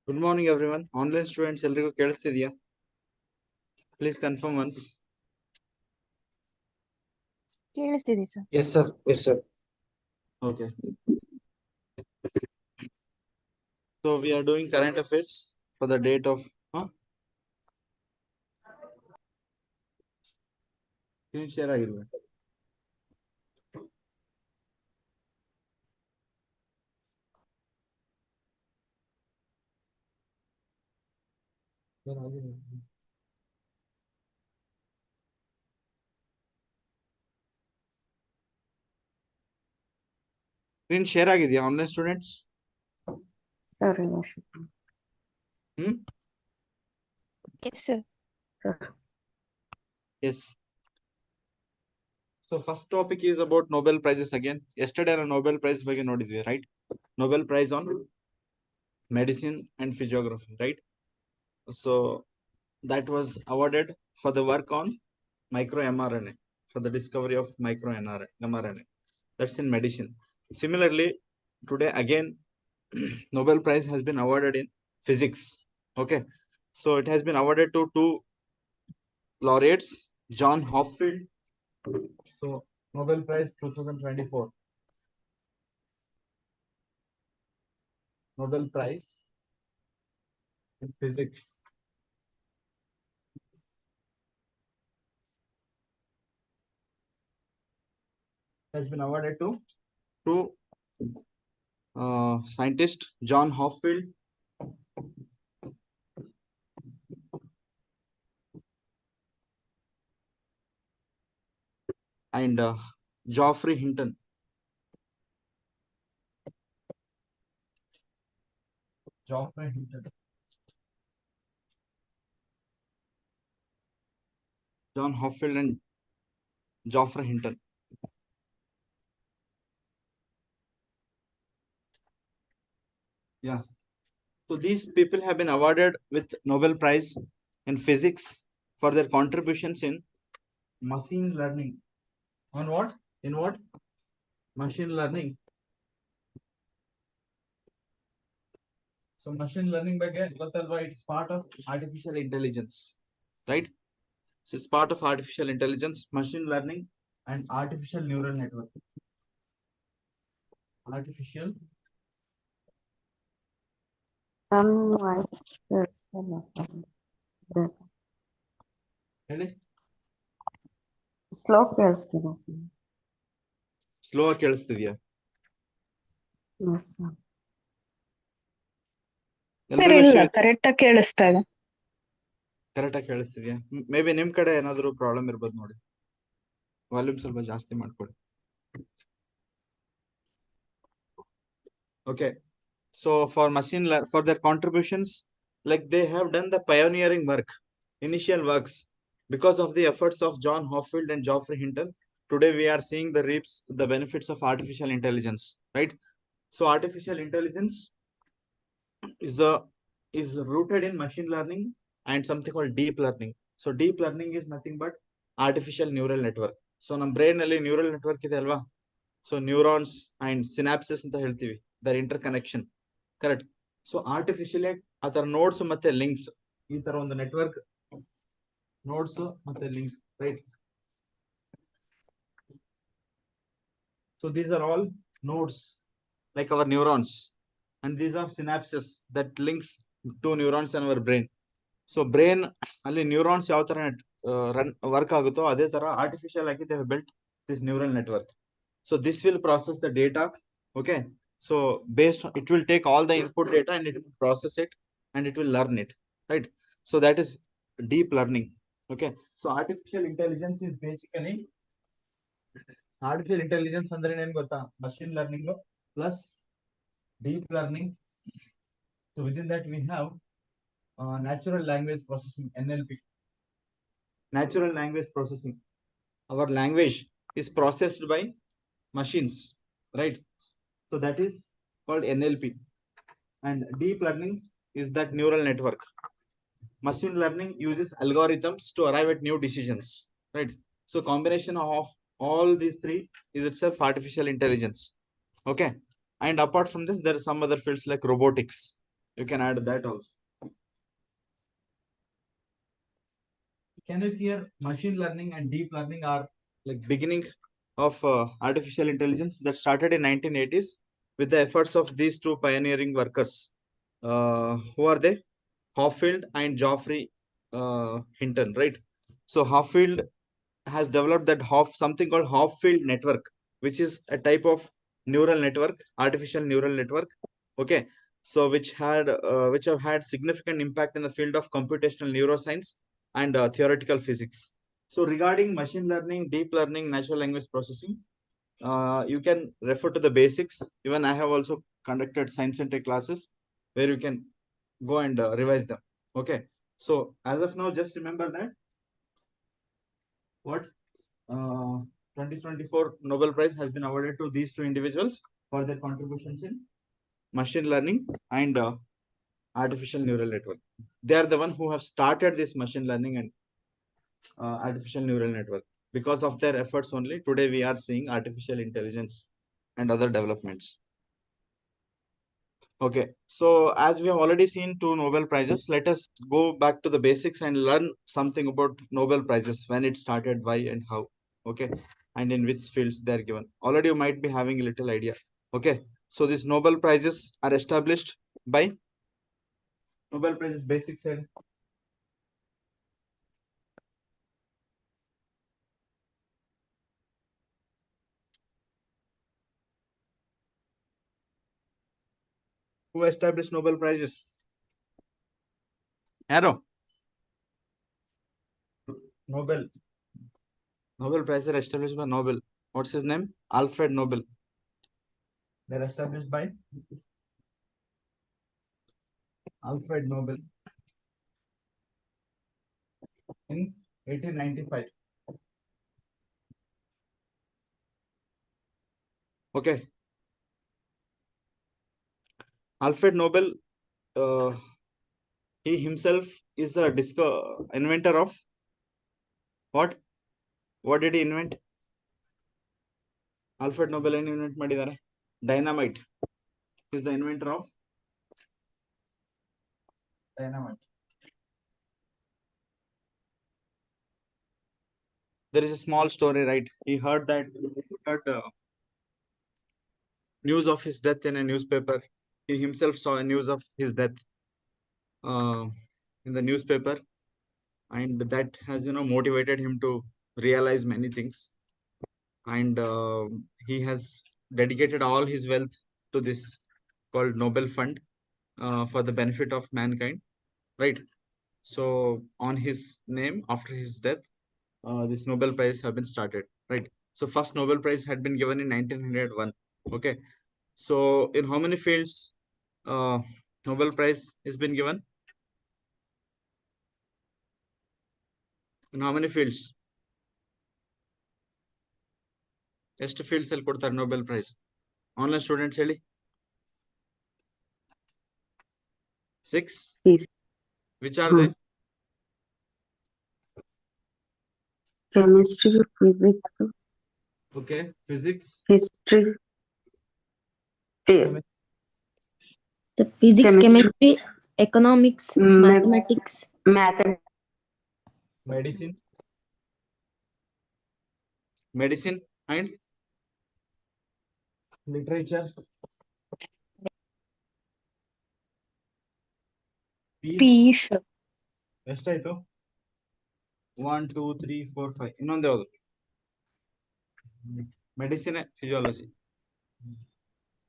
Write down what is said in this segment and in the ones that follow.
Good morning, everyone. Online students, ಎಲ್ರಿಗೂ ಕೇಳಿಸ್ತಿದ್ಯಾ? Please confirm once. ಕೇಳಿಸ್ತಿದೆ sir. Yes, sir. Yes, sir. Okay. So we are doing current affairs for the date of. Screen share ಆಗಿಲ್ವಾ? Screen share ಆಗಿದೆಯಾ online students? Sorry, Yes, sir. Yes. So first topic is about Nobel prizes again. Yesterday ನಾವು Nobel prize ಬಗ್ಗೆ ನೋಡಿದ್ವಿ, right? Nobel prize on medicine and physiography, right? So that was awarded for the work on micro mRNA, for the discovery of micro mRNA. That's in medicine. Similarly, today again Nobel Prize has been awarded in physics. Okay, so it has been awarded to two laureates, John Hopfield. So Nobel Prize 2024. Nobel Prize in physics. Has been awarded to two scientist, John Hopfield and Geoffrey Hinton. Geoffrey Hinton. John Hopfield and Geoffrey Hinton. Yeah. So these people have been awarded with Nobel Prize in physics for their contributions in machine learning. On what? In what? Machine learning. So machine learning it's part of artificial intelligence, right? So it's part of artificial intelligence, machine learning, and artificial neural network. Artificial. Slow ಕೇಳಿಸ್ತಿದೆ. Slow ಕೇಳಿಸ್ತಿದ್ಯಾ? Yes, sir. ಇಲ್ಲ correct ಆಗಿ ಕೇಳಿಸ್ತಾ ಇದೆ. Correct ಆಗಿ ಕೇಳಿಸ್ತಿದ್ಯಾ? May be ನಿಮ್ ಕಡೆ ಏನಾದ್ರು ಪ್ರಾಬ್ಲಮ್ ಇರ್ಬೋದು ನೋಡಿ. ವಾಲ್ಯೂಮ್ ಸ್ವಲ್ಪ ಜಾಸ್ತಿ ಮಾಡ್ಕೊಳ್ಳಿ. Okay, so for for their contributions, like they have done the pioneering work, initial works, because of the efforts of John Hopfield and Geoffrey Hinton. Today we are seeing the reaps, the benefits of artificial intelligence, right? So artificial intelligence is rooted in machine learning and something called deep learning. So deep learning is nothing but artificial neural network. So ನಮ್ಮ brain ಅಲ್ಲಿ neural network ಇದೆ ಅಲ್ವಾ? So neurons and synapsis ಅಂತ ಹೇಳ್ತೀವಿ, their interconnection, correct? So artificial ಆ ತರ nodes ಮತ್ತೆ links, ಈ ತರ ಒಂದು ನೆಟ್ವರ್ಕ್ ನೋಡ್ಸ್ ಮತ್ತೆ link, right? So these are all nodes like our neurons, and these are synapses that links two neurons in our brain. So brain ಅಲ್ಲಿ neurons ಯಾವ ತರ ರನ್ ವರ್ಕ್ ಆಗುತ್ತೋ ಅದೇ ತರ ಆರ್ಟಿಫಿಷಿಯಲ್ ಆಗಿ they have built this neural network. So this will process the data. Okay, so based on it will take all the input data and it will process it and it will learn it, right? So that is deep learning. Okay, so artificial intelligence is basically artificial intelligence ಅಂದ್ರೆ ಏನು ಗೊತ್ತಾ? Machine learning plus deep learning. So within that we have natural language processing, NLP. Natural language processing. Our language is processed by machines, right? So that is called NLP. And deep learning is that neural network. Machine learning uses algorithms to arrive at new decisions, right? So combination of all these three is itself artificial intelligence. Okay, and apart from this there are some other fields like robotics, You can add that also. Can you see here machine learning and deep learning are like beginning of artificial intelligence that started in 1980s with the efforts of these two pioneering workers. Who are they? Hoffield and Geoffrey Hinton, right? So Hoffield has developed that something called Hoffield network, which is a type of neural network, artificial neural network. Okay, so which have had significant impact in the field of computational neuroscience and theoretical physics. So regarding machine learning, deep learning, natural language processing, you can refer to the basics. Even I have also conducted science and tech classes where you can go and revise them. Okay, so as of now, just remember that what 2024 Nobel Prize has been awarded to these two individuals for their contributions in machine learning and artificial neural network. They are the one who have started this machine learning and artificial neural network. Because of their efforts only, today we are seeing artificial intelligence and other developments. Okay, so as we have already seen two Nobel Prizes, let us go back to the basics and learn something about Nobel Prizes, when it started, why and how. Okay, and in which fields they are given. Already you might be having a little idea. Okay, so these Nobel Prizes are established by Nobel Prizes basic said. Who established Nobel Prizes? Arrow. Nobel. Nobel Prize are established by Nobel. What's his name? Alfred Nobel. They're established by Alfred Nobel in 1895. Okay. Alfred Nobel, he himself is a inventor of what? What did he invent? Alfred Nobel ಏನು invent ಮಾಡಿದ್ದಾರೆ? Dynamite. He is the inventor of dynamite. There is a small story, right? He heard news of his death in a newspaper. He himself saw a news of his death in the newspaper, and that has motivated him to realize many things. And he has dedicated all his wealth to this called Nobel Fund for the benefit of mankind, right? So on his name, after his death, this Nobel Prize have been started, right? So first Nobel Prize had been given in 1901. Okay, so in how many fields Nobel Prize has been given? In how many fields? ಎಷ್ಟು fields ಅಲ್ಲಿ ಕೊಡ್ತಾರೆ Nobel Prize? Online students ಹೇಳಿ. 6. Yes. Which are they? Chemistry, physics, Okay, physics, history, The physics, Chemistry. chemistry, economics, mathematics, mathematics, medicine and literature. Peace. ಎಷ್ಟಾಯ್ತು? 1 2 3 4 5. ಇನ್ನೊಂದು ಯಾವುದು? Medicine, physiology,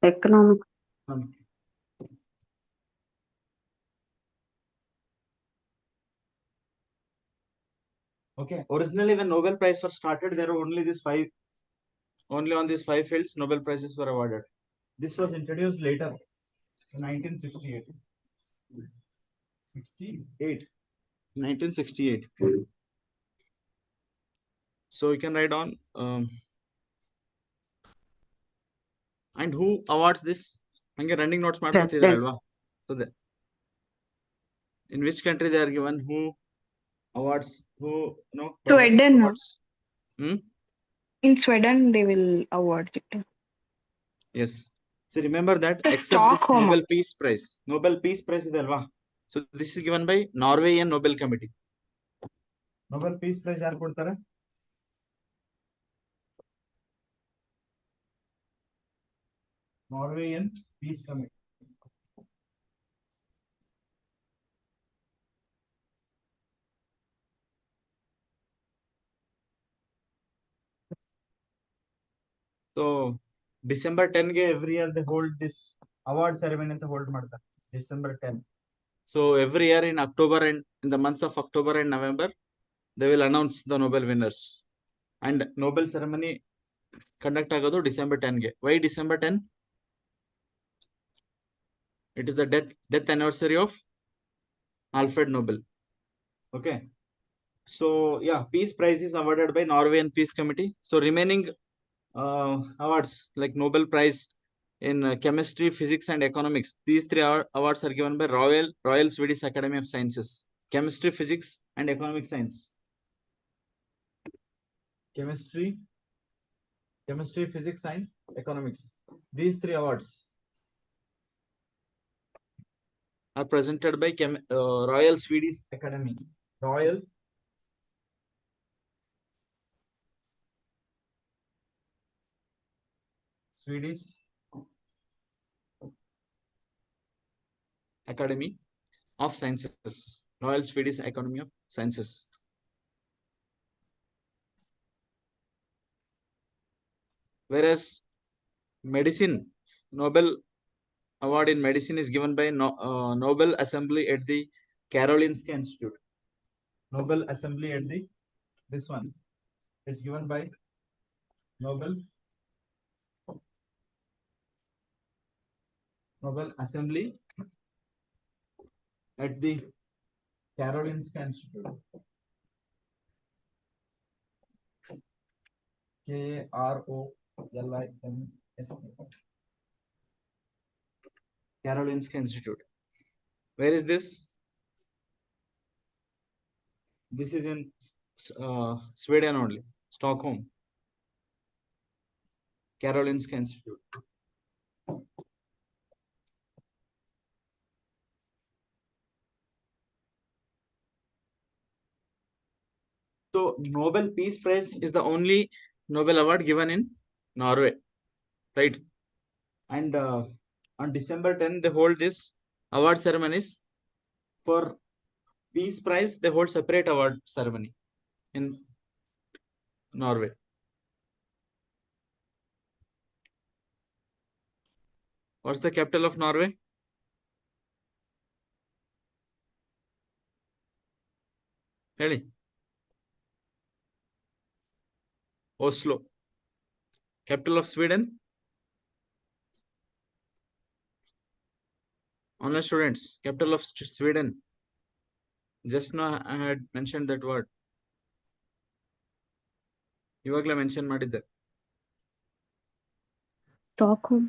economics, okay. Originally when Nobel Prize was started, there were only on these 5 fields Nobel Prizes were awarded. This was introduced later in 1968. 1968. So you can write on and who awards this? Hanga running notes ಮಾಡ್ಕೊತಿದ್ದಾರೆ ಅಲ್ವಾ? So in which country they are given? Who awards? Who Sweden. awards? In Sweden, they will award it. Yes. So remember that The except this Stockholm. Nobel Peace Prize. Nobel Peace Prize is alva. So this is given by Norwegian Nobel Committee. Nobel Peace Prize ಯಾರು ಕೊಡ್ತಾರೆ? Norwegian Peace Committee. So December 10 ಗೆ every year they hold this award ceremony ಅಂತ hold ಮಾಡ್ತಾರೆ. December 10. So every year in October and in the months of October and November, they will announce the Nobel winners. And Nobel ceremony conduct ಆಗೋದು December 10 ಗೆ. Why December 10? It is the death anniversary of Alfred Nobel. Okay. So yeah, Peace Prize is awarded by Norwegian Peace Committee. So remaining awards like Nobel Prize in chemistry, physics, and economics. These three awards are given by Royal Swedish Academy of Sciences. Chemistry, physics, and economic science. Chemistry, physics, and economics. These three awards are presented by Royal Swedish Academy. Royal Swedish Academy of Sciences. Royal Swedish Academy of Sciences. Whereas medicine, Nobel Award in medicine is given by Nobel Assembly at the Karolinska Institute. Nobel Assembly at the, this one is given by Nobel Assembly at the Karolinska Institute. Karolinska. Karolinska Institute. Where is this? This is in Sweden only, Stockholm. Karolinska Institute. So Nobel Peace Prize is the only Nobel Award given in Norway, right? And on December 10, they hold this award ceremonies. For Peace Prize, they hold separate award ceremony in Norway. What's the capital of Norway? Heli. Oslo. Capital of Sweden? Online students, capital of Sweden. Just now I had mentioned that word. ಇವಾಗಲೇ mention ಮಾಡಿದ್ದೆ. Stockholm.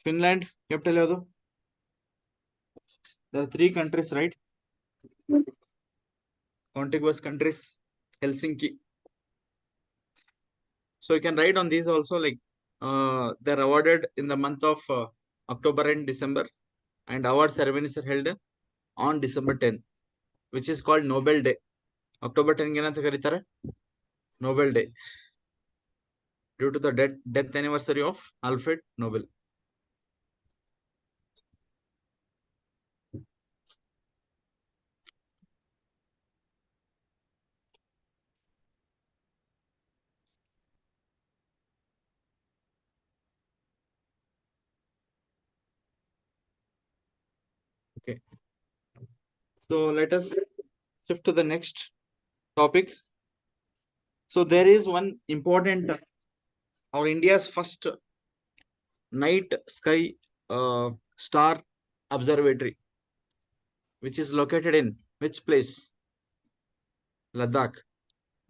Finland, capital ಯಾವುದು? There are 3 countries, right? Contiguous countries. Helsinki. So you can write on these also, like they're awarded in the month of October and December, and award ceremonies are held on December 10, which is called Nobel Day. October 10 ಏನಂತ ಕರೀತಾರೆ? Nobel Day, due to the death anniversary of Alfred Nobel. Okay. So let us shift to the next topic. So there is one important, our India's first night sky star observatory, which is located in which place? Ladakh.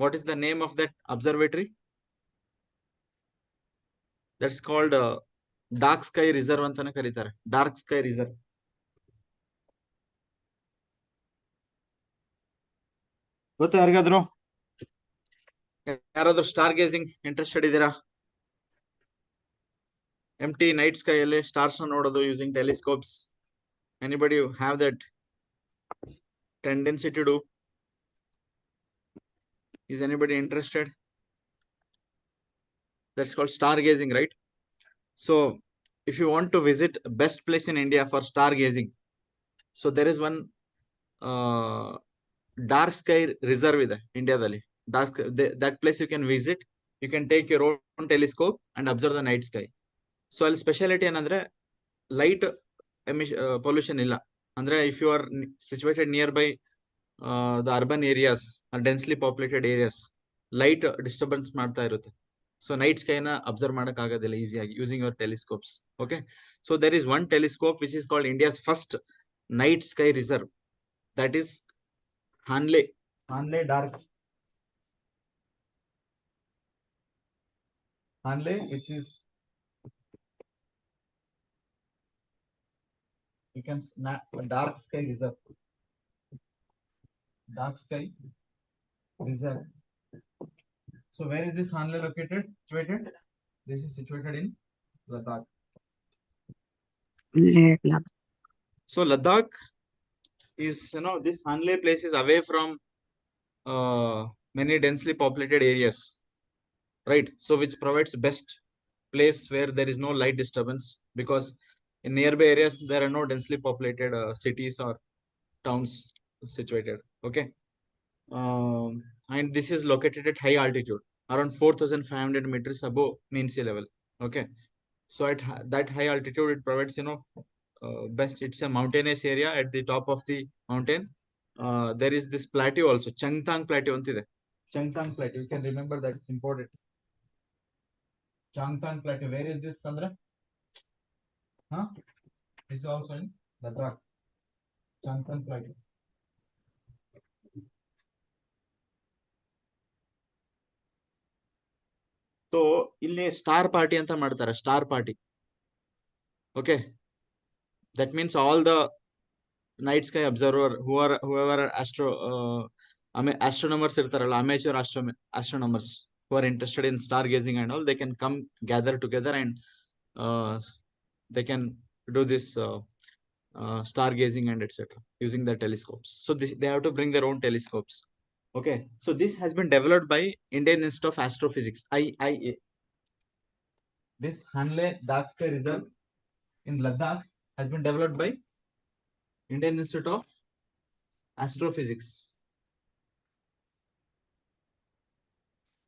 What is the name of that observatory? That's called Dark Sky Reserve ಅಂತನೇ ಕರೀತಾರೆ. Dark Sky Reserve. ಗೊತ್ತಾ ಯಾರಿಗಾದ್ರು? ಯಾರಾದ್ರೂ star gazing interested ಇದ್ದೀರಾ? ಎಂಟಿ night sky ಅಲ್ಲಿ stars ನೋಡೋದು using telescopes. Anybody have that tendency to do? Is anybody interested? That's called stargazing, right? So if you want to visit best place in India for stargazing, so there is one dark sky reserve ಇದೆ ಇಂಡಿಯಾದಲ್ಲಿ. That place you can visit. You can take your own telescope and observe the night sky. So ಅಲ್ಲಿ speciality ಏನಂದ್ರೆ light pollution ಇಲ್ಲ. ಅಂದ್ರೆ if you are situated nearby the urban areas, densely populated areas, light disturbance ಮಾಡ್ತಾ ಇರುತ್ತೆ. So night ಸ್ಕೈನ observe ಮಾಡಕ್ ಆಗೋದಿಲ್ಲ ಈಸಿಯಾಗಿ using your telescopes. Okay, so there is one telescope which is called India's first night sky reserve. That is Hanle dark Hanle, which is you can snap dark sky reserve. Dark sky reserve. So where is this Hanle situated? This is situated in Ladakh. So Ladakh is, this Hanle place is away from many densely populated areas, right? So which provides best place where there is no light disturbance, because in nearby areas there are no densely populated cities or towns situated. Okay. And this is located at high altitude, around 4,500 meters above mean sea level. Okay, so at that high altitude it provides best. It's a mountainous area. At the top of the mountain there is this plateau also, Changtang plateau antide. Changtang plateau, you can remember that, it's important. Changtang plateau, where is this, Sandra? It's also in Ladakh. Changtang plateau. So ಇಲ್ಲಿ star party ಅಂತ ಮಾಡ್ತಾರೆ, star party. Okay, that means all the night sky observer whoever astronomers ಇರ್ತಾರಲ್ಲ, amateur astronomers who are interested in star gazing and all, they can come gather together and they can do this star gazing and etc. using their telescopes. So they have to bring their own telescopes. Okay, so this has been developed by Indian Institute of Astrophysics, IIA. This Hanle Dark Sky Reserve in Ladakh has been developed by Indian Institute of Astrophysics.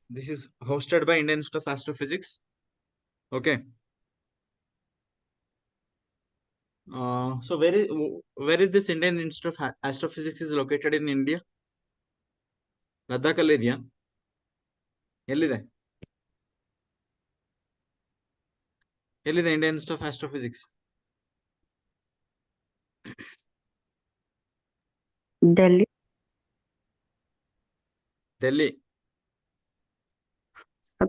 This is hosted by Indian Institute of Astrophysics. Okay. So where is this Indian Institute of Astrophysics is located in India? Ladakh ಅಲ್ಲಿ ಇದೆಯಾ? ಎಲ್ಲಿದೆ? ಎಲ್ಲಿದೆ Indian Institute of Astrophysics? Delhi.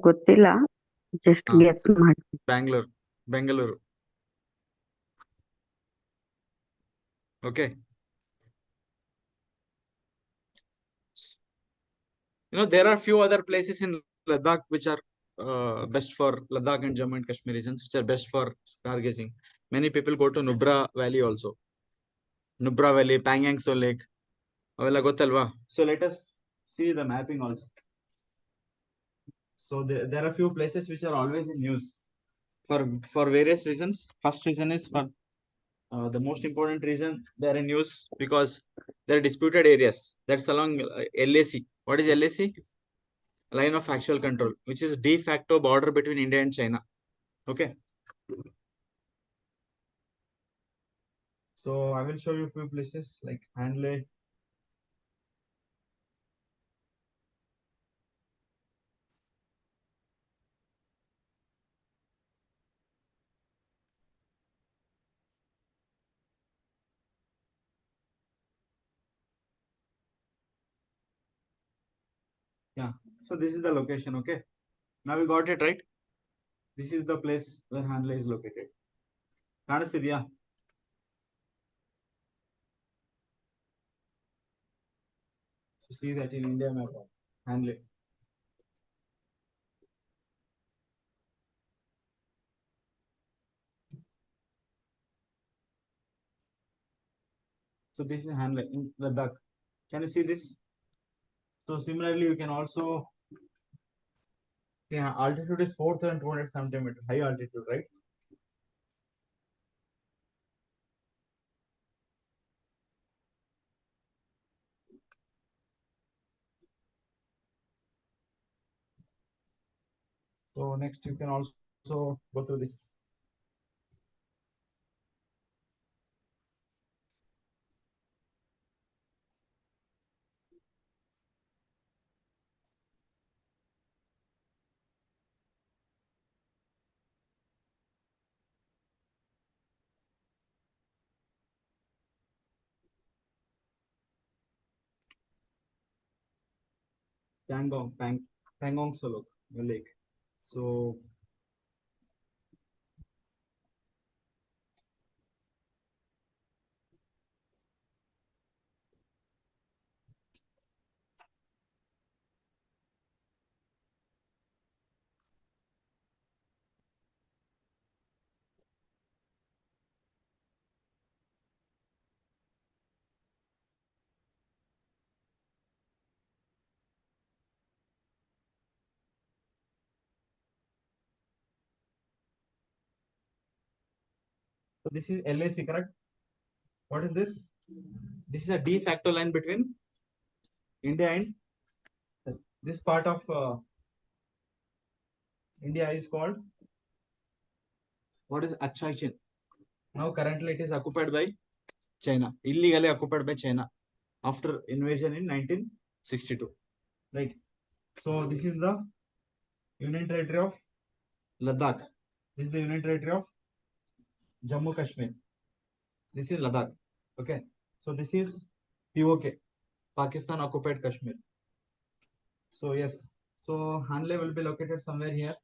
ಗೊತ್ತಿಲ್ಲ, just guess ಮಾಡಿ. Bengaluru. Okay. There are few other places in Ladakh which are best for Ladakh and Jammu and Kashmir regions, which are best for stargazing. Many people go to Nubra Valley also. Nubra Valley, Pangang So Lake. ಅವೆಲ್ಲ ಗೊತ್ತಲ್ವಾ? So let us see the mapping also. So there are few places which are always in news for various reasons. First reason is for the most important reason they are in news because they are disputed areas. That's along LAC. What is LAC? Line of actual control, which is de facto border between India and China. Okay. So I will show you a few places like Hanle. Yeah, so this is the location. Okay, now we got it right. This is the place where Hanle is located. ಕಾಣಿಸ್ತಿದ್ಯಾ? So see that in India map, Hanle. So this is Hanle in Ladakh. Can you see this? So similarly, you can also see altitude is 4,270 meters, high altitude, right? So next you can also go through this. Pangong Solo Lake. So this is LAC, correct? What is this? This is a de facto line between India and this part of India is called, what is Achin? Now currently it is occupied by China, illegally occupied by China after invasion in 1962, right? So this is the Union Territory of Ladakh. This is the Union Territory of Jammu Kashmir. This is Ladakh. Okay. So this is POK, Pakistan occupied Kashmir. So yes. So Hanle will be located somewhere here.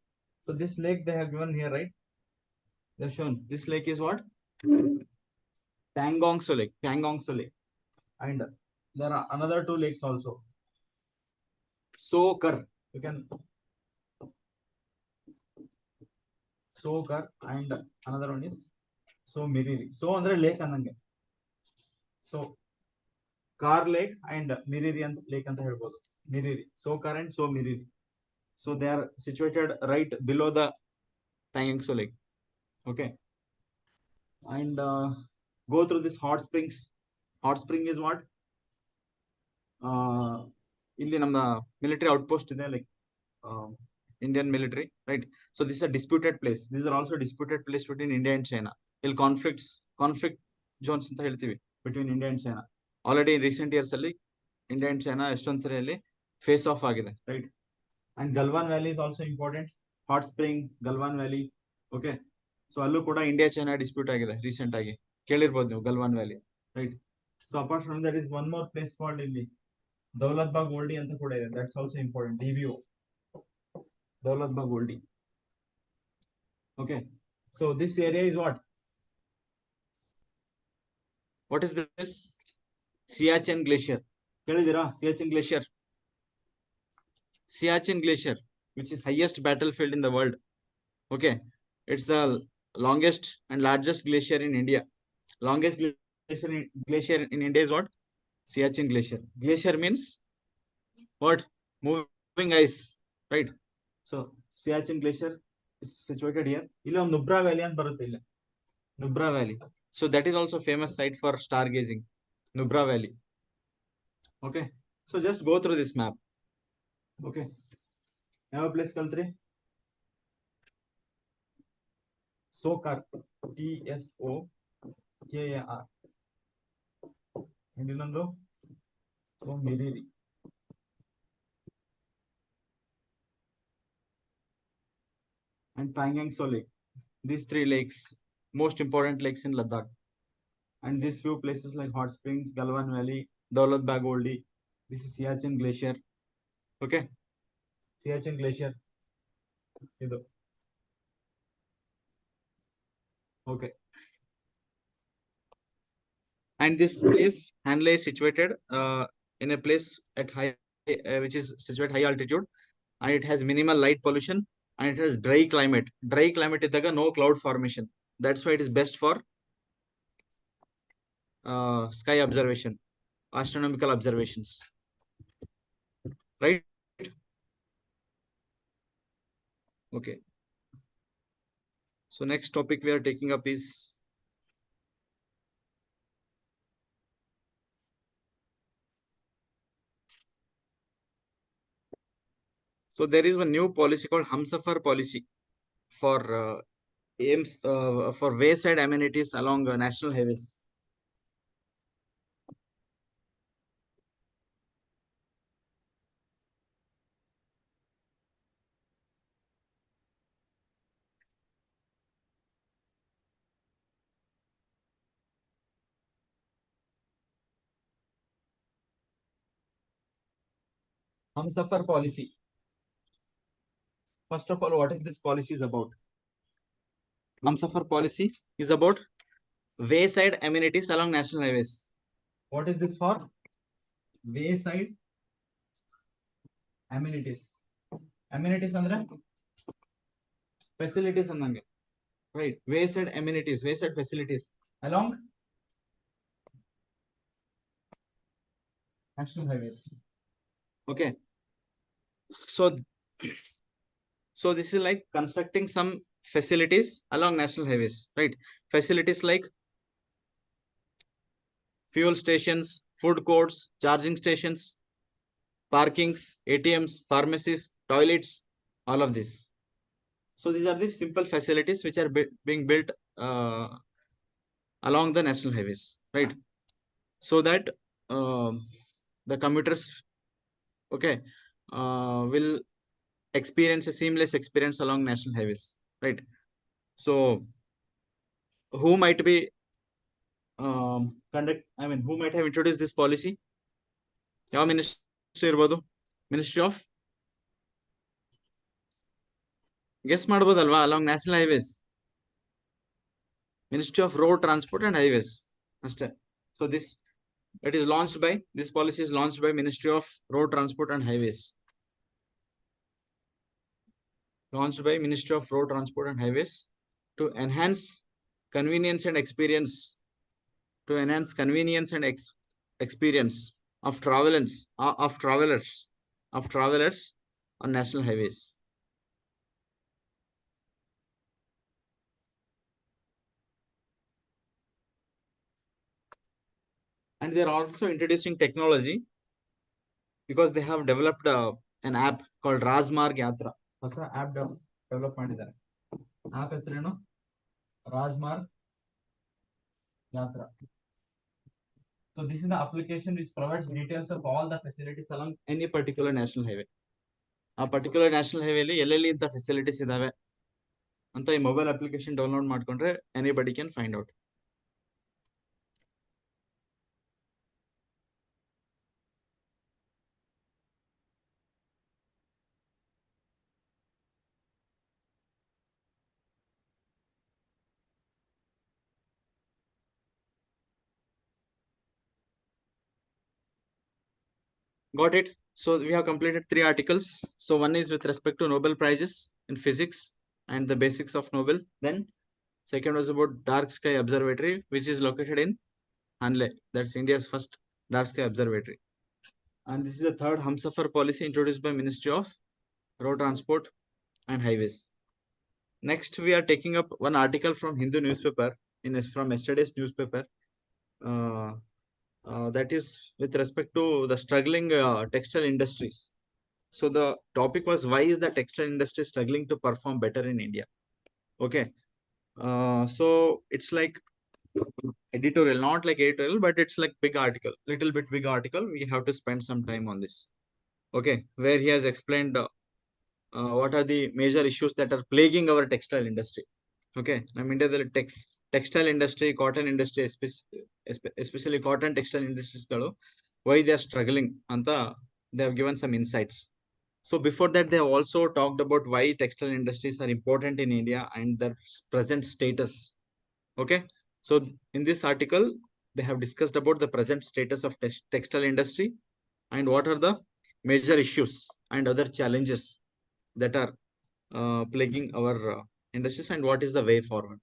So this lake they have given here, right? They have shown this lake is what? Pangong Lake. Pangong Lake. And there are another two lakes also. Sokar. You can Sokar, and another one is So Miriri. So andre lake annange. So Car Lake and Miriri and Lake anta helbodu. Miriri. Sokar and So Miriri. So they are situated right below the Pangong Lake. Okay. And go through this hot springs. Hot spring is what? ಇಲ್ಲಿ ನಮ್ಮ military outpost ಇದೆ, like Indian military, right? So this is a disputed place. These are also disputed place between India and China. ಇಲ್ಲಿ conflict zones ಅಂತ ಹೇಳ್ತೀವಿ between India and China. Already in recent years ಅಲ್ಲಿ India and China ಎಷ್ಟೊಂದ್ ಸರಿ ಅಲ್ಲಿ face off ಆಗಿದೆ, right? And Galwan Valley is also important. Hot spring, Galwan Valley. Okay. So ಅಲ್ಲೂ ಕೂಡ India China dispute ಆಗಿದೆ recent ಆಗಿ. ಕೇಳಿರ್ಬೋದು ನೀವು Galwan Valley, right? So apart from that is one more place called ಇಲ್ಲಿ Daulat Bagh Oldie ಅಂತ ಕೂಡ ಇದೆ. That's also important. DBO. Daulat Bagh Oldie. Okay. So this area is what? What is this? Siachen Glacier. ಕೇಳಿದಿರಾ Siachen Glacier? Siachen Glacier, which is highest battlefield in the world. Okay. It's the longest and largest glacier in India. Longest glacier in India is what? Siachen Glacier. Glacier means what? Moving ice, right? So Siachen Glacier is situated here. ಇಲ್ಲಿ ಒಂದು Nubra Valley ಅಂತ ಬರುತ್ತೆ ಇಲ್ಲಿ. Nubra Valley. So that is also famous site for stargazing. Nubra Valley. Okay. So just go through this map. Okay. ಯಾವ place ಕಲ್ತ್ರಿ? Sokar. TSOKAR. And ಇನ್ನೊಂದು Miriri. And Pangong Lake. These three lakes, most important lakes in Ladakh. And these few places like Hot Springs, Galwan Valley, Daulat Bagh Oldie. This is Siachen Glacier. Okay. Siachen Glacier. Okay. And this place, Hanle, is situated in a place at high, which is situated high altitude, and it has minimal light pollution, and it has dry climate. Dry climate idaga no cloud formation. That's why it is best for sky observation, astronomical observations, right? Okay. So next topic we are taking up is so there is one new policy called Hamsafar policy for aims for wayside amenities along national highways. Hamsafar policy. First of all, what is this policy is about? Hamsafar policy is about wayside amenities along national highways. What is this for? Wayside amenities. Amenities andre facilities andange. Right. Wayside amenities, wayside facilities along national highways. Okay. So this is like constructing some facilities along national highways, right? Facilities like fuel stations, food courts, charging stations, parkings, ATMs, pharmacies, toilets, all of this. So these are the simple facilities which are being built along the national highways, right? So that the commuters, okay, will experience a seamless experience along national highways, right? So who might be who might have introduced this policy? ಯಾವ ministry ಇರ್ಬೋದು? Ministry of guess ಮಾಡ್ಬೋದಲ್ವಾ? Along national highways, ministry of road transport and highways ಅಷ್ಟೇ. So this policy is launched by Ministry of Road Transport and Highways. Launched by Ministry of Road Transport and Highways to enhance convenience and experience, experience of travelers on national highways. And they are also introducing technology because they have developed an app called Rajmarg Yatra. ಹೊಸ app develop ಮಾಡಿದ್ದಾರೆ. App ಹೆಸರೇನು? Rajmarg Yatra. So this is the application which provides details of all the facilities along any particular national highway. ಆ particular national highway ಅಲ್ಲಿ ಎಲ್ಲೆಲ್ಲಿ ಇಂಥ facilities ಇದಾವೆ ಅಂತ ಈ ಮೊಬೈಲ್ ಅಪ್ಲಿಕೇಶನ್ ಡೌನ್ಲೋಡ್ ಮಾಡ್ಕೊಂಡ್ರೆ anybody can find out. Got it. So we have completed 3 articles. So one is with respect to Nobel Prizes in physics and the basics of Nobel. Then second was about Dark Sky Observatory, which is located in Hanle. That's India's first dark sky observatory. And this is the third Hamsafar policy introduced by Ministry of Road Transport and Highways. Next, we are taking up one article from Hindu newspaper from yesterday's newspaper. That is with respect to the struggling textile industries. So the topic was, why is the textile industry struggling to perform better in India? Okay. So it's like editorial, not like editorial, but it's like big article, little bit big article. We have to spend some time on this. Okay. Where he has explained what are the major issues that are plaguing our textile industry. Okay. ನಮ್ಮ ಇಂಡಿಯಾದಲ್ಲಿ textile industry, cotton industry, especially cotton textile industries, why they are struggling anta they have given some insights. So before that, they have also talked about why textile industries are important in India and their present status. Okay. So in this article, they have discussed about the present status of textile industry and what are the major issues and other challenges that are plaguing our industries and what is the way forward.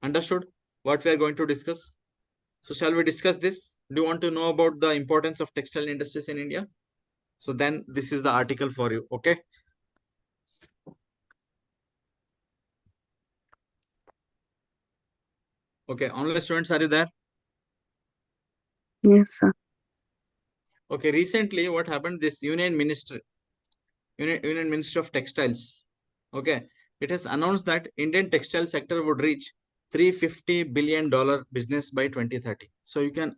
Understood what we are going to discuss? So shall we discuss this? Do you want to know about the importance of textile industries in India? So then this is the article for you. Okay. Okay. Online students, are you there? Yes, sir. Okay. Recently, what happened? This Union Ministry of Textiles. Okay. It has announced that Indian textile sector would reach $350 billion business by 2030. So you can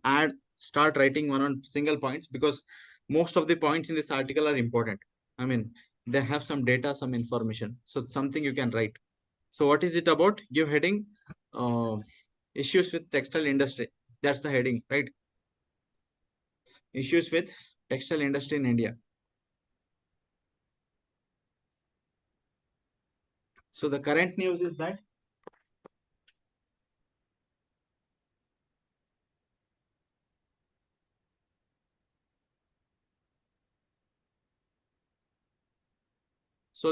start writing one on single points because most of the points in this article are important. I mean, they have some data, some information. So it's something you can write. So what is it about? Give heading, issues with textile industry. That's the heading, right? Issues with textile industry in India. So the current news is that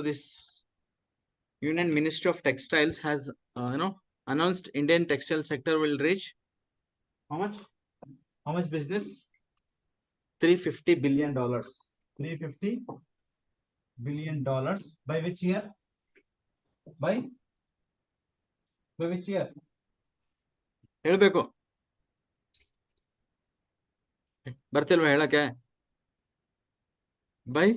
this Union Ministry of Textiles has announced Indian textile sector will reach how much? How much business? $350 billion. $350 billion by which year? By which year? ಹೇಳ್ಬೇಕು ಬರ್ತಿಲ್ವಾ ಹೇಳಕ್ಕೆ by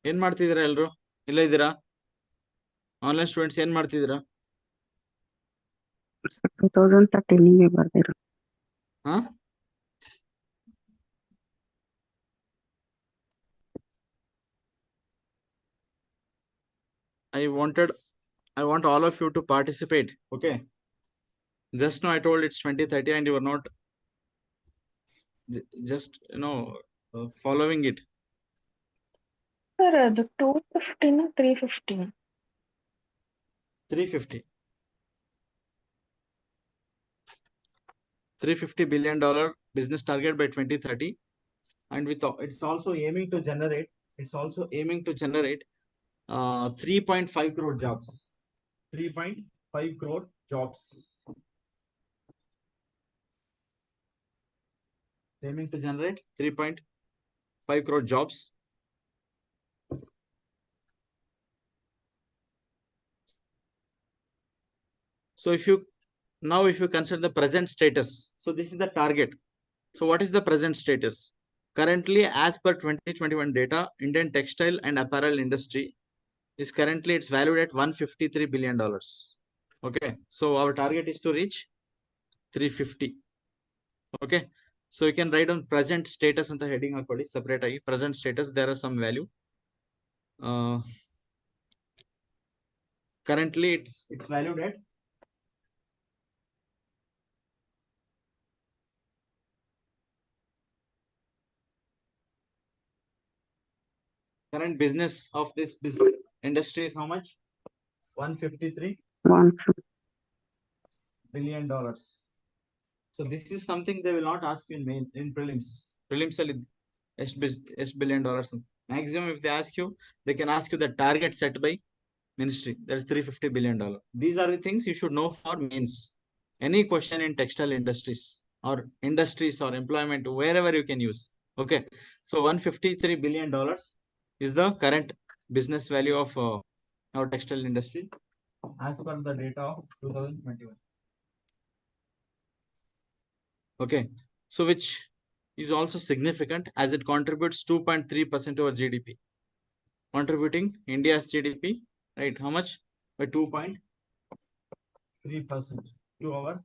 ಏನ್ ಮಾಡ್ತಿದ್ದೀರಾ ಎಲ್ರು ಇಲ್ಲ ಇದ್ದೀರಾ online students ಏನ್ ಮಾಡ್ತಿದ್ದೀರಾ 2013 ಬರ್ದಿರೋ ಹಾ I want all of you to participate. Okay. Just now I told it's 2030 and you are not just following it. Sir, ಅದು 215 315. 350. $350 billion business target by 2030, and it's also aiming to generate 3.5 crore jobs. 3.5 crore jobs. Aiming to generate 3.5 crore jobs. So if you consider the present status, so this is the target. So what is the present status? Currently, as per 2021 data, Indian textile and apparel industry is currently it's valued at $153 billion. Okay, so our target is to reach 350. Okay, so you can write on present status and the heading according separate present status. There are some value. Currently, it's valued at current business of this business industry is how much? $153 billion. So this is something they will not ask you in prelims. Prelims ಅಲ್ಲಿ ಎಷ್ಟು billion dollars. Maximum if they ask you, they can ask you the target set by ministry. That is $350 billion. These are the things you should know for mains. Any question in textile industries or employment, wherever you can use. Okay. So $153 billion is the current business value of our textile industry as per the data of 2021. Okay, so which is also significant as it contributes 2.3% to our GDP. Contributing India's GDP, right? How much? By 2.3% to our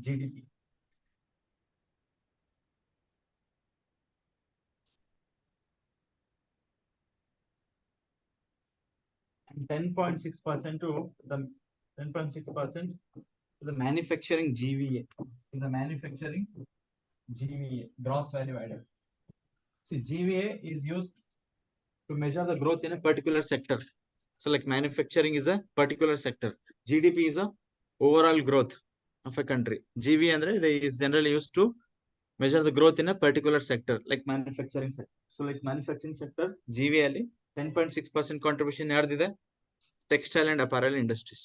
GDP. And 10.6% to the manufacturing GVA. In the manufacturing GVA, gross value added. See, GVA is used to measure the growth in a particular sector. So like manufacturing is a particular sector. GDP is a overall growth of a country. GVA andre they is generally used to measure the growth in a particular sector like manufacturing sector. So like manufacturing sector GVA ಅಲ್ಲಿ 10.6% contribution ಯಾರ್ದಿದೆ? Textile and apparel industries.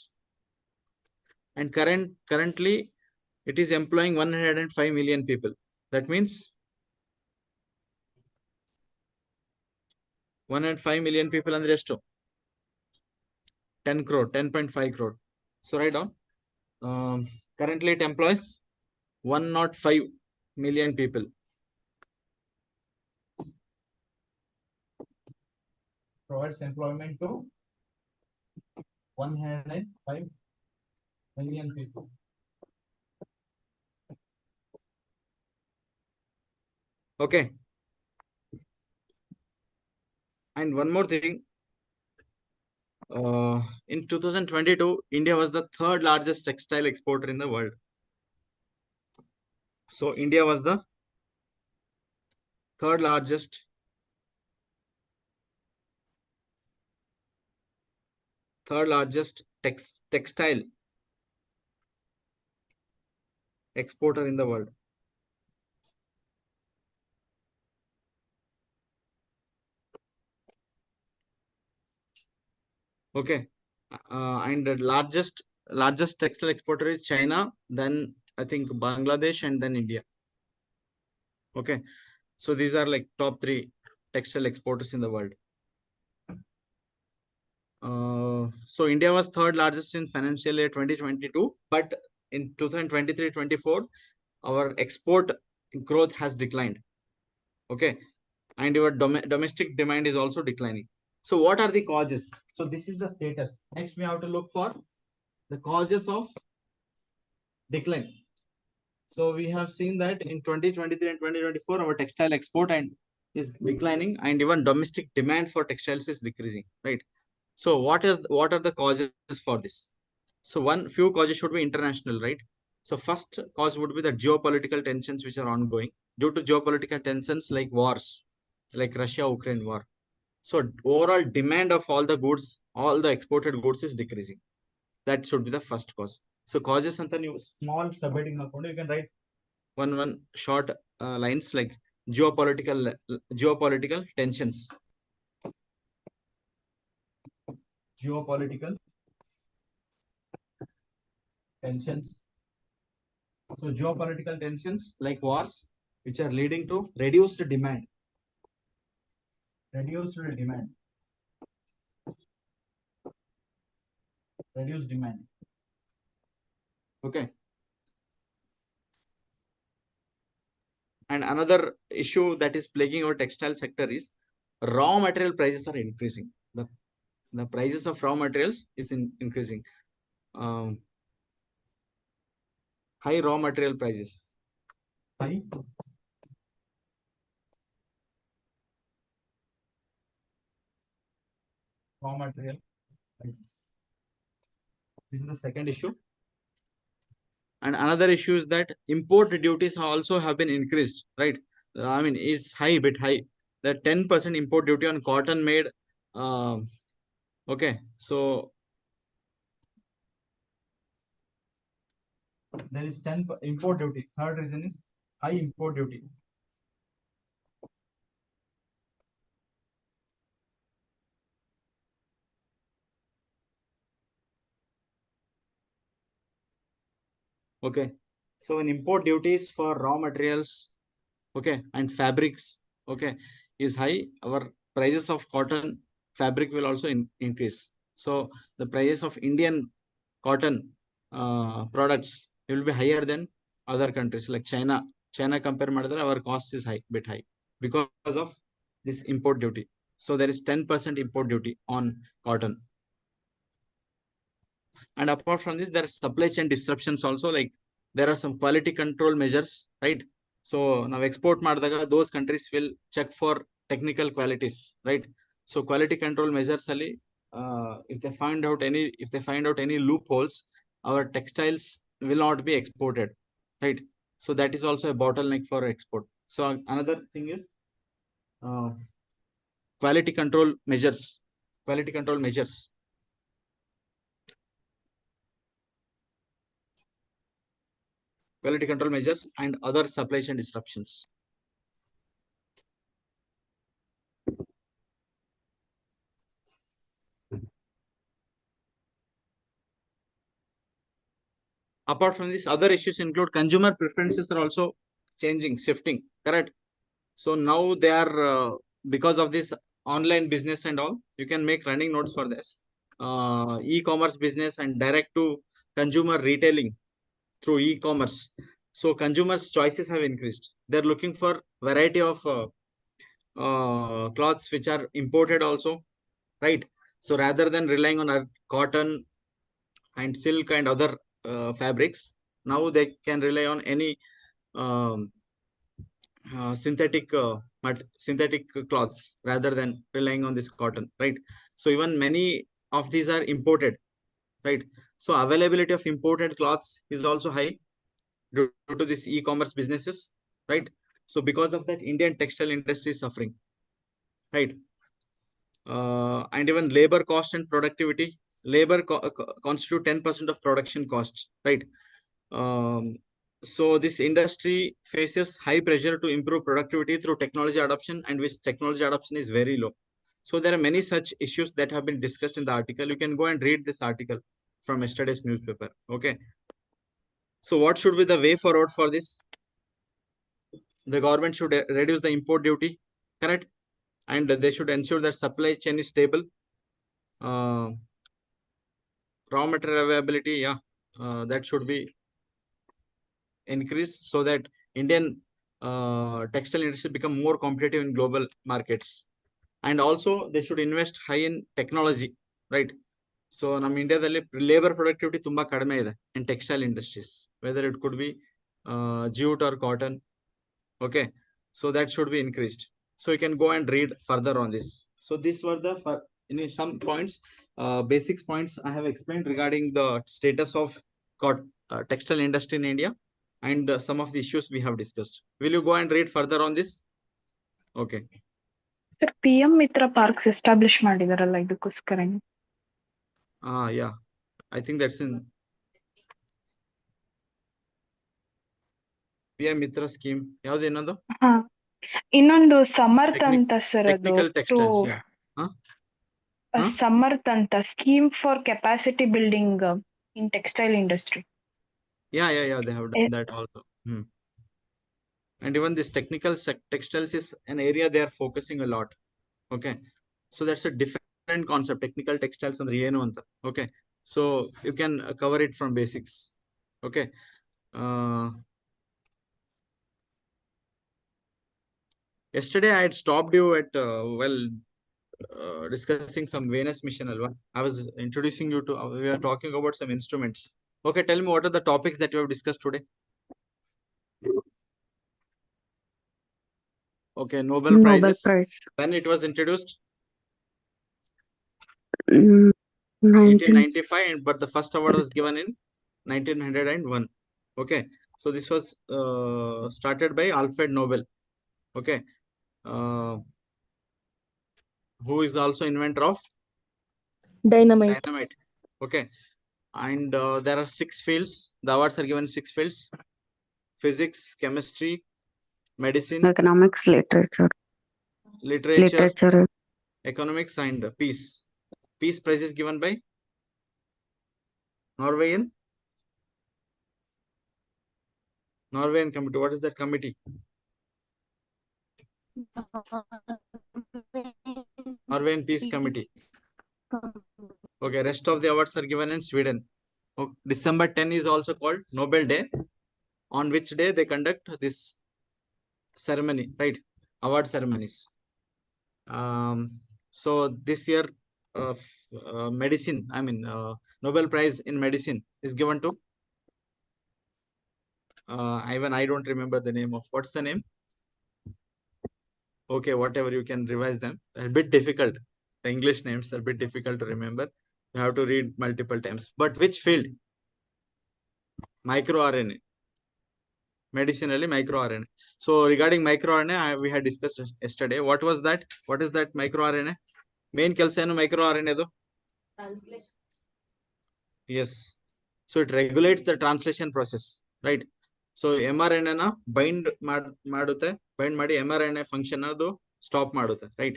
and currently it is employing 105 million people. That means 105 million people and the rest 10 crore, 10.5 crore. So write down. Currently it employs 105 million people. Provides employment to 105 million people. Okay. And one more thing. In 2022, India was the third largest textile exporter in the world. So India was the third largest textile exporter in the world. Okay. And the largest textile exporter is China, then I think Bangladesh, and then India. Okay. So these are like top 3 textile exporters in the world. So India was third largest in financial year 2022, but in 2023-24, our export growth has declined. Okay. And your domestic demand is also declining. So what are the causes? So this is the status. Next, we have to look for the causes of decline. So we have seen that in 2023 and 2024, our textile export and is declining, and even domestic demand for textiles is decreasing, right? So what are the causes for this? So few causes should be international, right? So first cause would be the geopolitical tensions which are ongoing. Due to geopolitical tensions like wars, like Russia-Ukraine war. So overall demand of all the goods, all the exported goods is decreasing. That should be the first cause. So causes anta ನೀವು small subheading ಹಾಕೊಂಡು you can write one short lines like geopolitical tensions. Geopolitical tensions. So geopolitical tensions like wars, which are leading to reduced demand. Reduced demand. Reduced demand. Okay. And another issue that is plaguing our textile sector is raw material prices are increasing. The prices of raw materials is increasing. High raw material prices. High raw material prices. This is the second issue. And another issue is that import duties also have been increased, right? I mean, it's bit high. The 10% import duty on cotton made. Okay, so there is 10 import duty. Third reason is high import duty. Okay, so an import duties for raw materials, okay, and fabrics, okay, is high. Our prices of cotton fabric will also increase. So the prices of Indian cotton products will be higher than other countries like China. China compare madadre our cost is bit high because of this import duty. So there is 10% import duty on cotton. And apart from this, there are supply chain disruptions also, like there are some quality control measures, right? So now export madadaga, those countries will check for technical qualities, right? So quality control measures ali, if they find out any loopholes, our textiles will not be exported, right? So that is also a bottleneck for export. So another thing is quality control measures. Quality control measures. Quality control measures and other supply chain disruptions. apart from this, other issues include consumer preferences are also changing, shifting, correct? So now they are, because of this online business and all, you can make running notes for this. E-commerce business and direct to consumer retailing through e-commerce. So consumers' choices have increased. They're looking for variety of cloths which are imported also, right? So rather than relying on a cotton and silk and other fabrics, now they can rely on any um, synthetic cloths rather than relying on this cotton, right? So even many of these are imported, right? So availability of imported cloths is also high due to this e-commerce businesses, right? So because of that, Indian textile industry is suffering, right? And even labor cost and productivity, labor constitute 10% of production costs, right? So this industry faces high pressure to improve productivity through technology adoption, and which technology adoption is very low. So there are many such issues that have been discussed in the article. You can go and read this article from yesterday's newspaper. Okay. So what should be the way forward for this? The government should reduce the import duty, correct? And they should ensure that supply chain is stable. Raw material availability, yeah, that should be increased so that Indian textile industry become more competitive in global markets. And also they should invest high in technology, right? So ನಮ್ಮ ಇಂಡಿಯಾದಲ್ಲಿ labour productivity ತುಂಬಾ ಕಡಿಮೆ ಇದೆ in textile industries, whether it could be jute or cotton. Okay, so that should be increased. So you can go and read further on this. So these were the some points, basics points I have explained regarding the status of textile industry in India and some of the issues we have discussed. Will you go and read further on this? Okay. Sir, PM Mitra Parks establish ಮಾಡಿದಾರಲ್ಲ ಇದಕ್ಕೋಸ್ಕರ. Yeah, I think that's in PM Mitra scheme. ಯಾವ್ದು ಇನ್ನೊಂದು? ಇನ್ನೊಂದು ಸಮರ್ಥ್ ಅಂತ sir, ಅದು technical textiles, yeah. Samarth ಅಂತ scheme for capacity building in textile industry. Yeah, they have done that also. And even this technical textiles is an area they are focusing a lot. Okay, so that's a different concept, technical textiles and ಏನು ಅಂತ. Okay, so you can cover it from basics. Okay, yesterday I had stopped you at discussing some Venus mission alva. I was introducing you to, we are talking about some instruments. Okay, tell me what are the topics that you have discussed today? Okay, Nobel Prizes. Prize. When it was introduced? 19 1895, but the first award was given in 1901. Okay, so this was started by Alfred Nobel. Okay, who is also inventor of Dynamite. Okay, and there are 6 fields. The awards are given 6 fields: physics, chemistry, medicine, economics, literature, economics, and peace. Peace prize is given by Norwegian committee. What is that committee? Norwegian Peace Committee. Okay, rest of the awards are given in Sweden. Okay. December 10 is also called Nobel Day, on which day they conduct this ceremony, right? Award ceremonies. So this year, medicine, I mean, Nobel Prize in medicine is given to, I don't remember the name of, what's the name? Okay, whatever, you can revise them. A bit difficult. The English names are a bit difficult to remember. You have to read multiple times. But which field? MicroRNA. Medicinally, microRNA. So regarding microRNA, we had discussed yesterday. What was that? What is that microRNA? Main ಕೆಲಸ ಏನು microRNA ದು? Translation. Yes. So it regulates the translation process, right? So mRNA na bind ಮಾಡುತ್ತೆ, bind ಮಾಡಿ mRNA function ಅದು stop ಮಾಡುತ್ತೆ, right?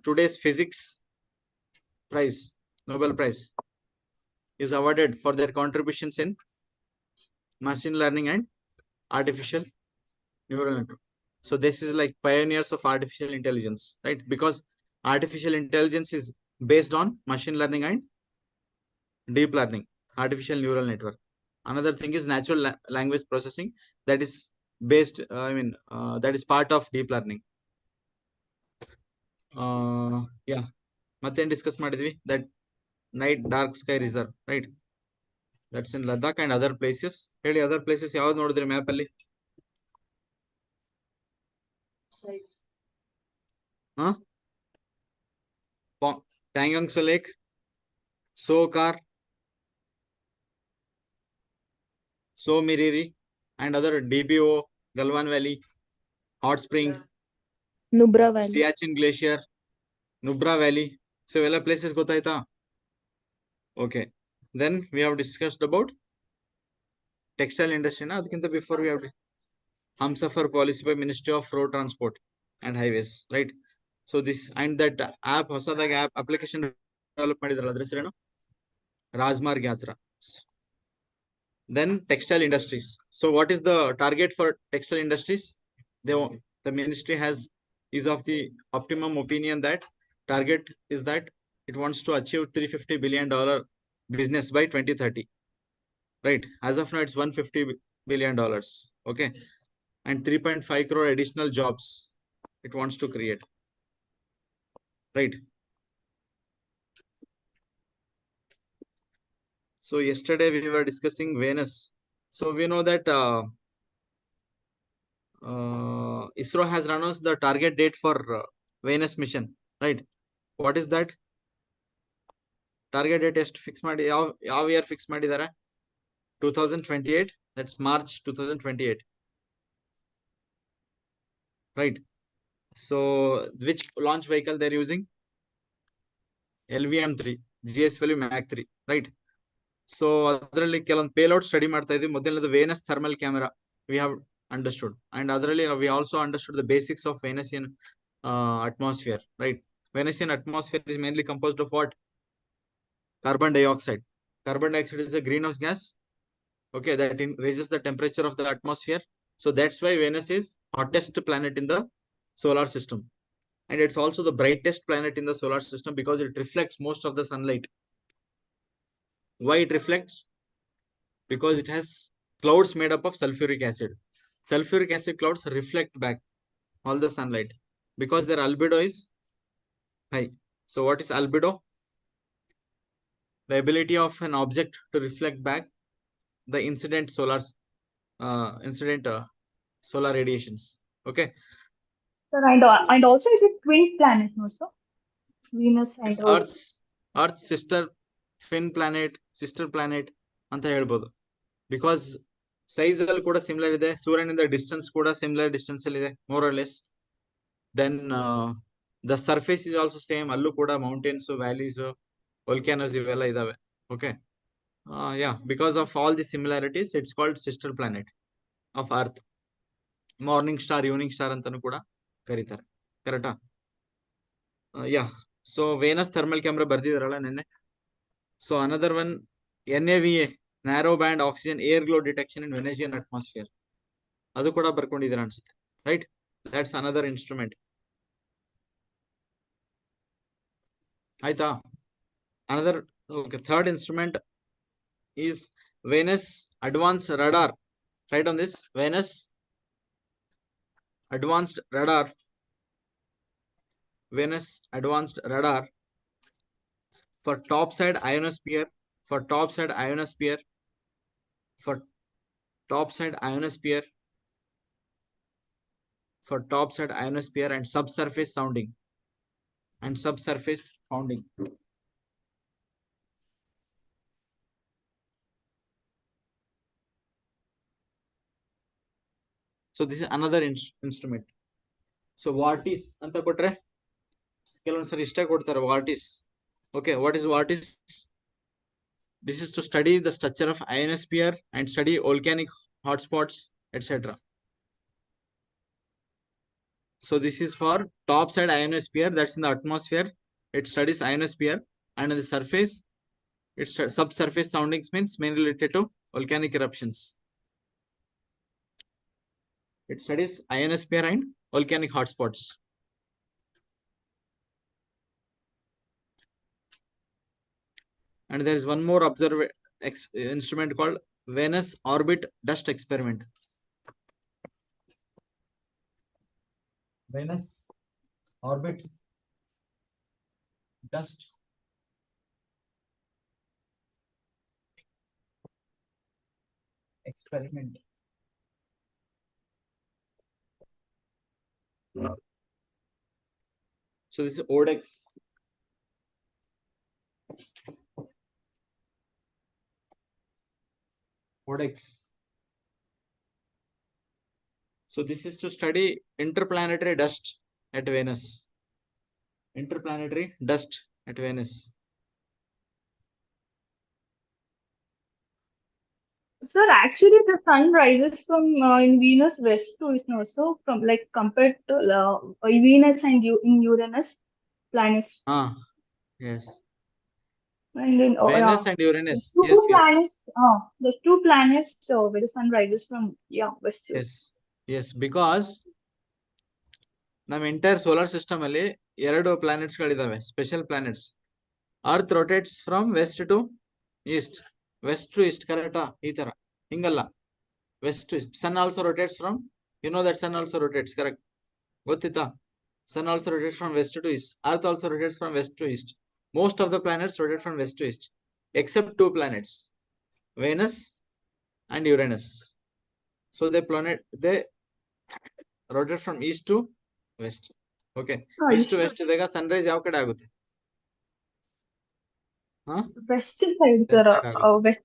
Today's physics prize, Nobel Prize, is awarded for their contributions in machine learning and artificial neural network. So this is like pioneers of artificial intelligence, right? Because artificial intelligence is based on machine learning and deep learning, artificial neural network. Another thing is natural language processing, that is based, that is part of deep learning. Yeah, matthen discuss madidvi that night dark sky reserve, right? That's in Ladakh and other places. Heli other places ಯಾವ್ದು ನೋಡಿದ್ರಿ map ಅಲ್ಲಿ? Tangangsa Lake, Sokar, Somiriri, and other DBO, Galwan Valley, Hot Spring, Nubra Valley. Siachen Glacier, Nubra Valley. So ಎಲ್ಲ places ಗೊತ್ತಾಯ್ತಾ? Okay. Then we have discussed about textile industry. ಅದಕ್ಕಿಂತ before we have Hamsafar policy by Ministry of Road Transport and Highways, right? So this and that app, ಹೊಸದಾಗಿ app application develop ಮಾಡಿದ್ರಲ್ಲ, ಅದ್ರ ಹೆಸರೇನು? Rajmarg Yatra. Then textile industries. So what is the target for textile industries? The ministry is of the optimum opinion that target is that it wants to achieve $350 billion business by 2030. Right? As of now, it's $150 billion. Okay. And 3.5 crore additional jobs it wants to create. Right? So yesterday we were discussing Venus. So we know that ISRO has announced the target date for Venus mission, right? What is that? Target date ಎಷ್ಟು fix ಮಾಡಿ ಯಾವ year fix ಮಾಡಿದ್ದಾರೆ? 2028. That's March 2028. Right? So which launch vehicle they're using? LVM-3, GSLV Mach 3, right? So ಅದರಲ್ಲಿ ಕೆಲವೊಂದು payload study ಮಾಡ್ತಾ ಇದ್ವಿ. ಮೊದಲನೇದು Venus thermal camera we have understood, and ಅದರಲ್ಲಿ we also understood the basics of Venusian atmosphere, right? Venusian atmosphere is mainly composed of what? Carbon dioxide. Carbon dioxide is a greenhouse gas, okay, that raises the temperature of the atmosphere. So that's why Venus is hottest planet in the solar system, and it's also the brightest planet in the solar system because it reflects most of the sunlight. Why it reflects? Because it has clouds made up of sulfuric acid. Sulfuric acid clouds reflect back all the sunlight because their albedo is high. So what is albedo? The ability of an object to reflect back the incident solar radiations. Okay. Sir, and also it is twin planet, no sir? Venus and It's Earth's sister planet ಅಂತ ಹೇಳ್ಬೋದು. Because size ಅಲ್ಲಿ ಕೂಡ similar ಇದೆ, ಸೂರ್ಯನಿಂದ distance ಕೂಡ similar distance ಅಲ್ಲಿ ಇದೆ, more or less. Then the surface is also same, ಅಲ್ಲೂ ಕೂಡ ಮೌಂಟೇನ್ಸ್, ವ್ಯಾಲೀಸ್, ವೋಲ್ಕ್ಯಾನೋಸ್ ಇವೆಲ್ಲ ಇದಾವೆ. Okay, yeah, because of all the similarities it's called sister planet of earth. Morning star, evening star ಅಂತಾನು ಕೂಡ ಕರೀತಾರೆ. ಕರೆಕ್ಟಾ? Yeah. So Venus thermal camera ಬರ್ದಿದಾರಲ್ಲ ನೆನ್ನೆ. So another one NAVA, narrow band oxygen air glow detection in Venusian atmosphere, ಅದು ಕೂಡ ಬರ್ಕೊಂಡಿದ್ದೀರಾ ಅನ್ಸುತ್ತೆ, ರೈಟ್? That's another instrument. ಆಯ್ತಾ? Another third instrument is Venus advance radar. Right on this, Venus advanced radar. Venus advanced radar for topside ionosphere, for topside ionosphere, for topside ionosphere, for topside ionosphere and subsurface sounding and subsurface sounding. So this is another instrument. So what is anta kotre ಕೆಲವೊಂದ್ಸರಿ ಇಷ್ಟ ಕೊಡ್ತಾರೆ, what is. Okay, what is this is to study the structure of ionosphere and study volcanic hotspots, etc. So this is for topside ionosphere, that's in the atmosphere. It studies ionosphere, and on the surface Its subsurface soundings means mainly related to volcanic eruptions. It studies ionosphere and volcanic hotspots. And there is one more instrument called Venus Orbit Dust Experiment. Venus Orbit Dust Experiment. So this is ODEX. ODEX. So this is to study interplanetary dust at Venus. Interplanetary dust at Venus. Sir, actually, the sun rises from in Venus west to east, no? So from like compared to Venus and in Uranus planets, Ah, yes. and then Venus and Uranus. Yes, yes. planets. There's two planets where the sun rises from west to east. Yes, because ನಮ್ಮ entire solar system ಅಲ್ಲಿ 2 planets ಗಳಿದಾವೆ, special planets. Earth rotates from west to east, west to east, ಕರೆಕ್ಟಾ? ಈ ತರ ಹಿಂಗಲ್ಲ, west to east. Sun also rotates from, you know that sun also rotates, correct? ಗೊತ್ತಿತ್ತಾ? Sun also rotates from west to east. Earth also rotates from west to east. Most of the planets rotate from west to east except 2 planets, Venus and Uranus. So they rotate from east to west. Okay, east to west ಇದ್ದಾಗ Sunrise ಯಾವ ಕಡೆ ಆಗುತ್ತೆ? West side, sir. West.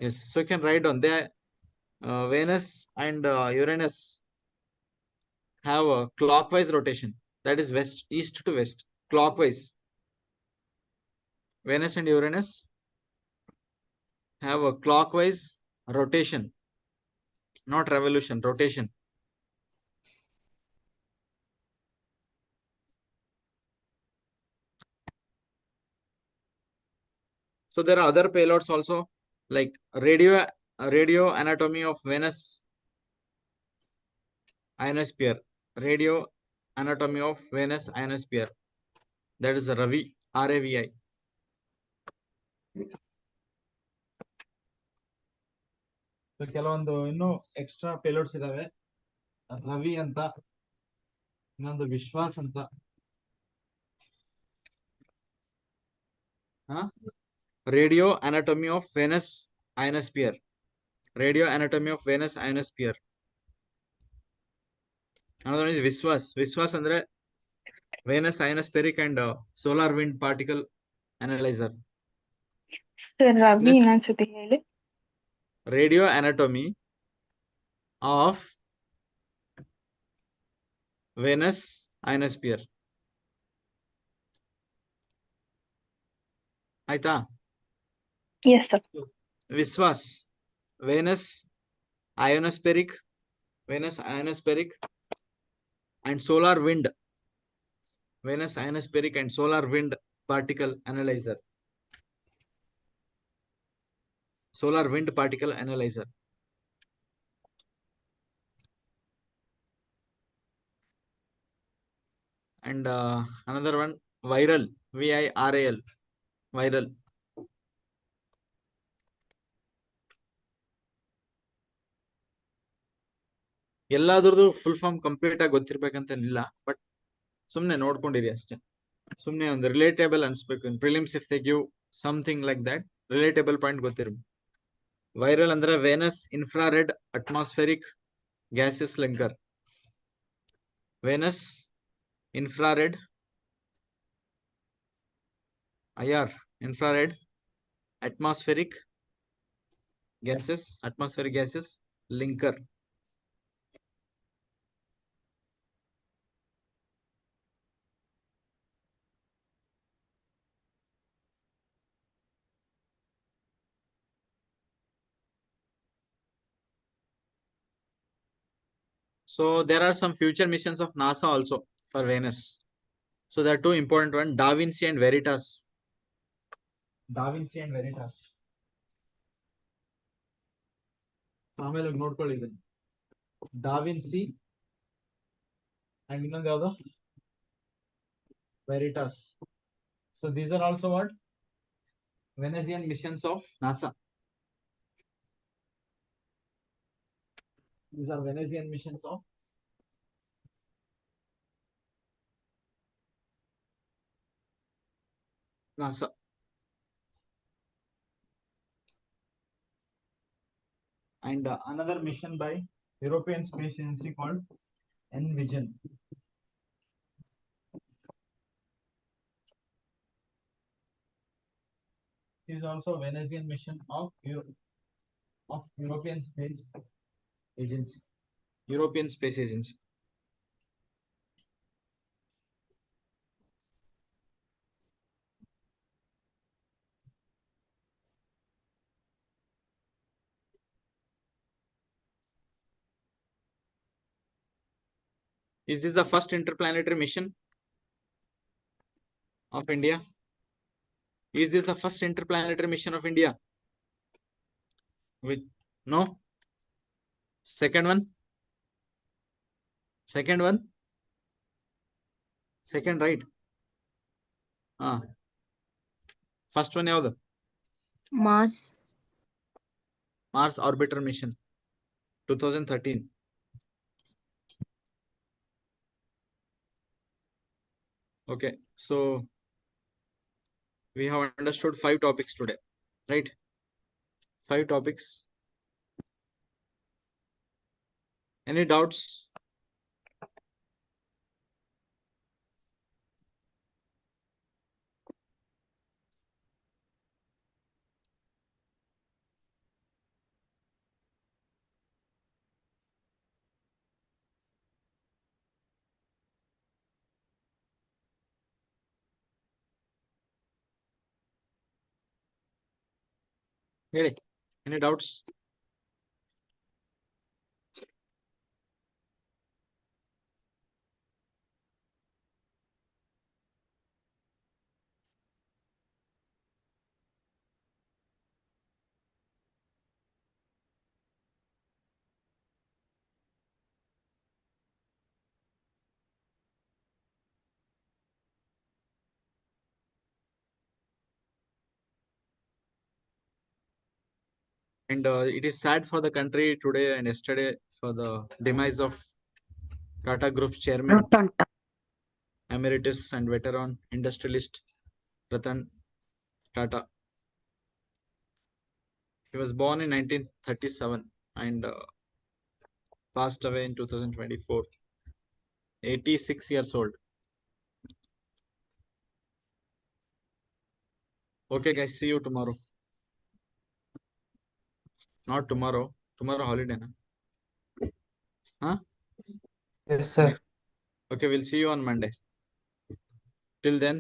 Yes, so you can write down there. Venus and Uranus have a clockwise rotation, that is west, east to west, clockwise. Venus and Uranus have a clockwise rotation, not revolution, rotation. So there are other payloads also, like radio anatomy of Venus ionosphere. Radio anatomy of Venus ionosphere. That is Ravi, RAVI. So ಕೆಲವೊಂದು ಇನ್ನು extra payloads ಇದಾವೆ. ರವಿ ಅಂತ, ಇನ್ನೊಂದು ವಿಶ್ವಾಸ್ ಅಂತ. Radio anatomy of Venus ionosphere. Radio anatomy of Venus ionosphere. Another one is Viswas. Viswas andre Venus ionospheric and solar wind particle analyzer. Sir, Ravi, ಇನ್ನೊಂದ್ಸತಿ ಹೇಳಿ. Radio anatomy of Venus ionosphere. ಆಯ್ತಾ? Yes, sir. Viswas, Venus ionospheric and solar wind. Venus ionospheric and solar wind particle analyzer. Solar wind particle analyzer. And another one, viral, VIRAL, viral. ಎಲ್ಲಾದ್ರದ್ದು full form complete ಆಗಿ ಗೊತ್ತಿರ್ಬೇಕಂತೇನಿಲ್ಲ, but ಸುಮ್ನೆ ನೋಡ್ಕೊಂಡಿರಿ ಅಷ್ಟೇ. ಸುಮ್ನೆ ಒಂದು relatable ಅನ್ಸ್ಬೇಕು. In prelims if they give something like that, relatable point ಗೊತ್ತಿರ್ಬೇಕು. ವೈರಲ್ ಅಂದ್ರೆ Venus infrared atmospheric gases linker. Venus infrared IR, infrared atmospheric gases linker. So there are some future missions of NASA also for Venus. So there are 2 important ones, Da Vinci and Veritas. Da Vinci and Veritas. ಆಮೇಲೆ ನೋಡ್ಕೊಳ್ಳಿ ಇದನ್ನ. Da Vinci and ಇನ್ನೊಂದು ಯಾವುದು? Veritas. So these are also what? Venusian missions of NASA. These are Venusian missions of NASA. And another mission by European Space Agency called Envision. This is also Venusian mission of European Space Agency. European Space Agency. Is this the first interplanetary mission of India? Is this the first interplanetary mission of India? With no? Second one? Second one? Second, right? First one ಯಾವುದು? Mars. Mars orbiter mission 2013. Okay, so we have understood 5 topics today, right? 5 topics. Any doubts? ಹೇಳಿ. Any doubts? And it is sad for the country today and yesterday for the demise of Tata Group's chairman, Ratan. emeritus and veteran industrialist Ratan Tata. He was born in 1937 and passed away in 2024. 86 years old. Okay, guys, see you tomorrow. Not tomorrow. Tomorrow holiday, na? Huh? Yes, sir. Okay, we'll see you on Monday. Till then,